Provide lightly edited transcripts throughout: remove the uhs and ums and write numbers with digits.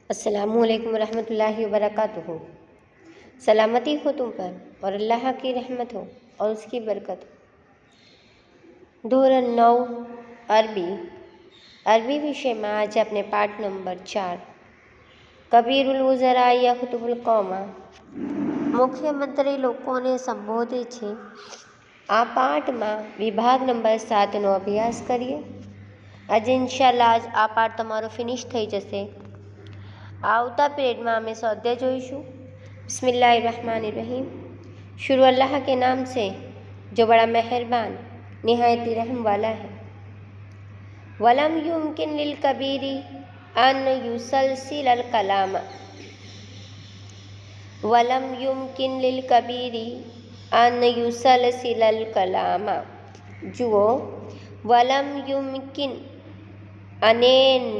अस्सलामुअलैकुम रहमतुल्लाहि व बरकातुहू। सलामती हो तुम पर और अल्लाह की रहमत हो और उसकी बरकत हो। ધોરણ 9 અરબી વિષયમાં આજે આપણે પાઠ નંબર 4 કબીરુલ ઉઝરા યખુતુબુલ કૌમા, મુખ્યમંત્રી લોકોને સંબોધે છે. આ પાઠમાં વિભાગ નંબર 7નો અભ્યાસ કરીએ. આજે ઇન્શાલ્લાહ આ પાઠ તમારો ફિનિશ થઈ જશે. આવતા पीरियड में हमें स्वाध्याय जोईशुं. बिस्मिल्लाहिर्रहमानिर्रहीम. शुरू अल्लाह के नाम से जो बड़ा मेहरबान निहायत रहम वाला है. वलम युमकिन लिल कबीरी अन युसलसिल अल कलाम. वलम युमकिन लिल कबीरी अन युसलसिल अल कलाम. जुओ, वलम युमकिन अने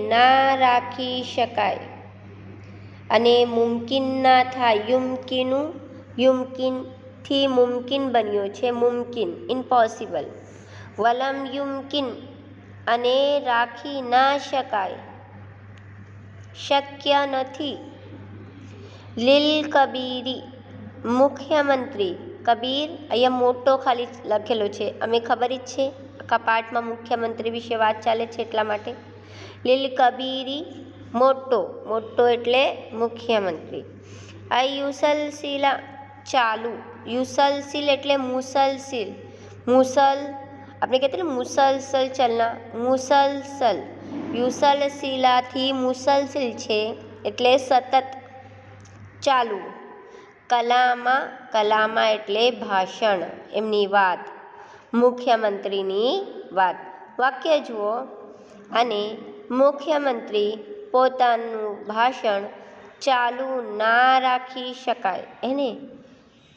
ना राखी शकाय અને મુમકિન ના થાય. યુમકિનથી મુમકિન બન્યો છે. મુમકિન ઇમ્પોસિબલ. વલમ યુમકિન અને રાખી ના શકાય, શક્ય નથી. લીલ કબીરી મુખ્યમંત્રી. કબીર અહીંયા મોટો ખાલી લખેલો છે. અમે ખબર જ છે આખા પાઠમાં મુખ્યમંત્રી વિશે વાત ચાલે છે એટલા માટે. લીલ કબીરી મોટો એટલે મુખ્યમંત્રી. આ યુસલસિલા ચાલુ. યુસલસિલ એટલે મુસલસિલ. આપણે કહેતા ને મુસલસલ ચલના. મુસલસલ યુસલસિલાથી મુસલસિલ છે એટલે સતત ચાલુ. કલામા એટલે ભાષણ, એમની વાત, મુખ્યમંત્રીની વાત. વાક્ય જુઓ. અને મુખ્યમંત્રી પોતાનું ભાષણ ચાલુ ના રાખી શકાય. એને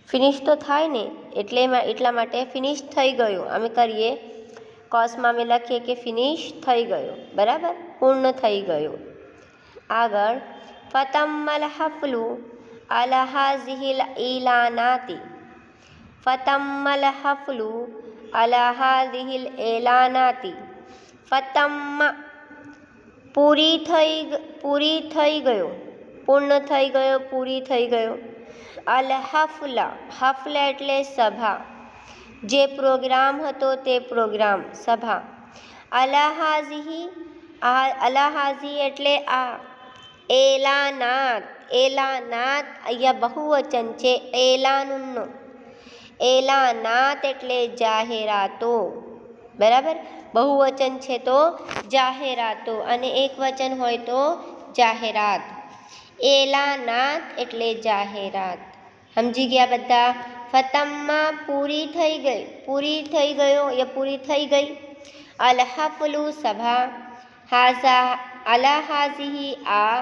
ફિનિશ તો થાય ને, એટલા માટે ફિનિશ થઈ ગયું. અમે કરીએ કોર્સમાં અમે લખીએ કે ફિનિશ થઈ ગયું. બરાબર, પૂર્ણ થઈ ગયું. આગળ ફતમ્મલ હફલુ અલા હાઝિહિલ ઇલાનાતી. ફતમ્મલ હફલુ અલા હાઝિહિલ ઇલાનાતી. ફતમ્મા પૂરી થઈ ગયો, પૂર્ણ થઈ ગયો, પૂરી થઈ ગયો. અલ હફલા એટલે સભા, જે પ્રોગ્રામ હતો તે પ્રોગ્રામ, સભા. અલાહાઝી એટલે આ. એલાનાત અહીંયા બહુવચન છે. એલાનુનો. એલાનાત એટલે જાહેરાતો. બરાબર, બહુવચન છે તો જાહેરાતો અને એક વચન હોય તો જાહેરાત. એલાનાત એટલે જાહેરાત. સમજી ગયા બધા? ફતમ્મા પૂરી થઈ ગઈ, પૂરી થઈ ગયો યા પૂરી થઈ ગઈ. અલ હફલુ સભા. અલા હાઝિહી આ.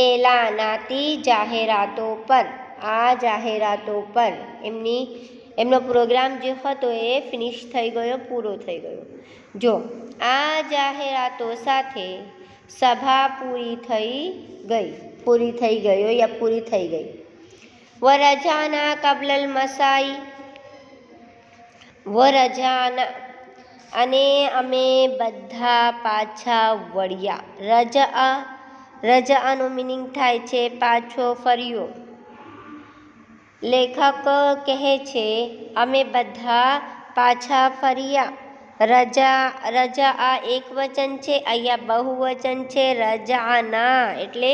એલાનાતી જાહેરાતો પર. આ જાહેરાતો પર એમનો પ્રોગ્રામ જે હતો એ ફિનિશ થઈ ગયો, પૂરો થઈ ગયો. જો આ જાહેરાતો સાથે સભા પૂરી થઈ ગયો યા પૂરી થઈ ગઈ. વરજાના કબલલ મસાઈ. વરજાના અને અમે બધા પાછા વળ્યા. રજાનો મિનિંગ થાય છે પાછો ફર્યો. લેખક કહે છે અમે બધા પાછા ફર્યા. રજા આ એક વચન છે, અહીંયા બહુવચન છે. રજાના એટલે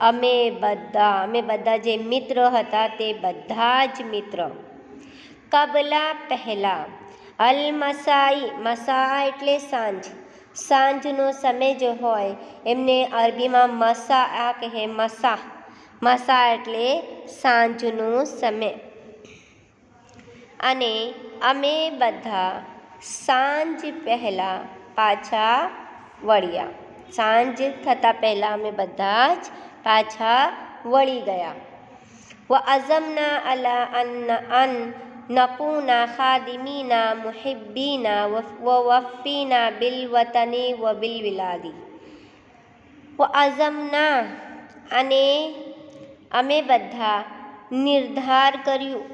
અમે બધા જે મિત્ર હતા તે બધા જ મિત્ર. કબલા પહેલા. અલ મસા એટલે સાંજ. સાંજનો સમય જે હોય એમને અરબીમાં મસા કહે. મસા એટલે સાંજનો સમય. અને અમે બધા સાંજ પહેલાં પાછા વળ્યા. સાંજ થતાં પહેલાં અમે બધા જ પાછા વળી ગયા. વ અઝમના અલા અન નકુના ખાદિમીના મુહિબ્બીના વ વફીના બિલ વતની વ બિલ વિલાદી. વ અઝમના અને અમે બધા નિર્ધાર કર્યું.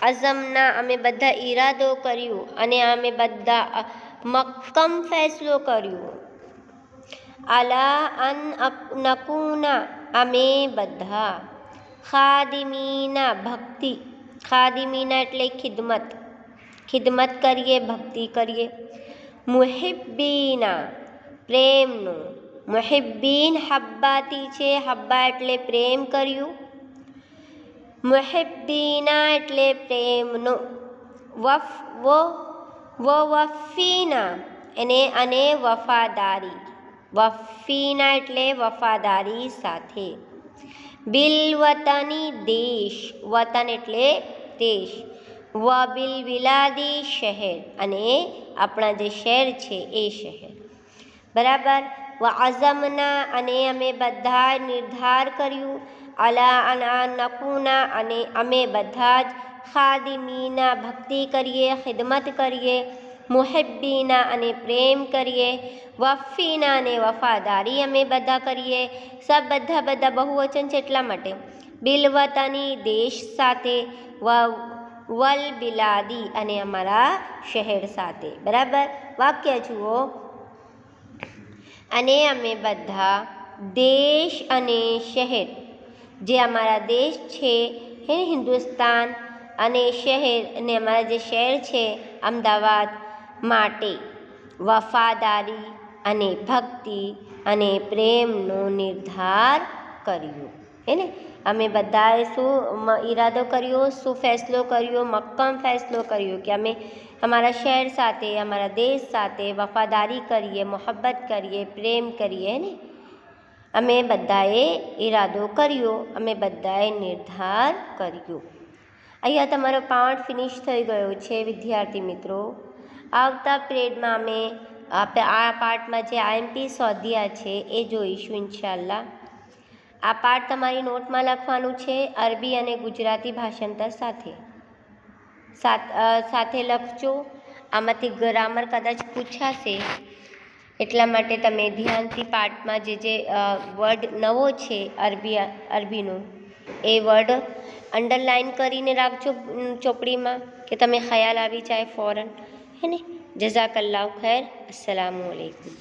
અઝમના અમે બધા ઈરાદો કર્યું અને અમે બધા મક્કમ ફેસલો કર્યો. અલા અન નકુના અમે બધા, ખાદિમીના ભક્તિ, ખાદિમીના એટલે ખિદમત કરીએ, ભક્તિ કરીએ, મુહિબ્બીના પ્રેમનું, મુહિબ્બીન હબ્બાતી છે, હબ્બા એટલે પ્રેમ કર્યું, મુહિબ્બીના એટલે પ્રેમનું, વફીના અને વફાદારી, વફીના એટલે વફાદારી સાથે, બિલવતની દેશ, વતન એટલે દેશ, બિલ વિલાદી શહેર અને આપણા જે શહેર છે એ શહેર, બરાબર. અઝમના અને અમે બધા નિર્ધાર કર્યું, અલા નકુના અને અમે બધા જ, ખાદિમીના ભક્તિ કરીએ, ખિદમત કરીએ, મુહિબ્બીના અને પ્રેમ કરીએ, વફીના અને વફાદારી અમે બધા કરીએ. બધા બહુવચન છે એટલા માટે, બિલવતની દેશ સાથે, વલ બિલાદી અને અમારા શહેર સાથે, બરાબર. વાક્ય જુઓ, અને અમે બધા દેશ અને શહેર, જે અમારા દેશ છે હે હિન્દુસ્તાન, અને શહેર અને અમારા જે શહેર છે અમદાવાદ માટે વફાદારી અને ભક્તિ અને પ્રેમનો નિર્ધાર કર્યો, હે ને. અમે બધાએ શું ઈરાદો કર્યો, શું ફેસલો કર્યો, મક્કમ ફેસલો કર્યો કે અમે અમારા શહેર સાથે, અમારા દેશ સાથે વફાદારી કરીએ, મોહબ્બત કરીએ, પ્રેમ કરીએ, ને અમે બધાએ ઈરાદો કર્યો, અમે બધાએ નિર્ધાર કર્યો. અહીંયા તમારો પાઠ ફિનિશ થઈ ગયો છે વિદ્યાર્થી મિત્રો. આવતા પિરિયડમાં અમે આ પાઠમાં જે આઈએમપી સ્વાધ્યાય છે એ જોઈશું ઇન્શાલ્લાહ. આ પાઠ તમારી નોટમાં લખવાનું છે, અરબી અને ગુજરાતી ભાષાંતર સાથે લખજો. આમાંથી ગ્રામર કદાચ પૂછાશે, એટલા માટે તમે ધ્યાનથી પાઠમાં જે વર્ડ નવો છે અરબીનો એ વર્ડ અંડરલાઇન કરીને રાખજો ચોપડીમાં, કે તમે ખ્યાલ આવી જાય ફોરન, હે ને. જઝાકલ્લાહુ ખૈર. અસ્સલામુ અલૈકુમ.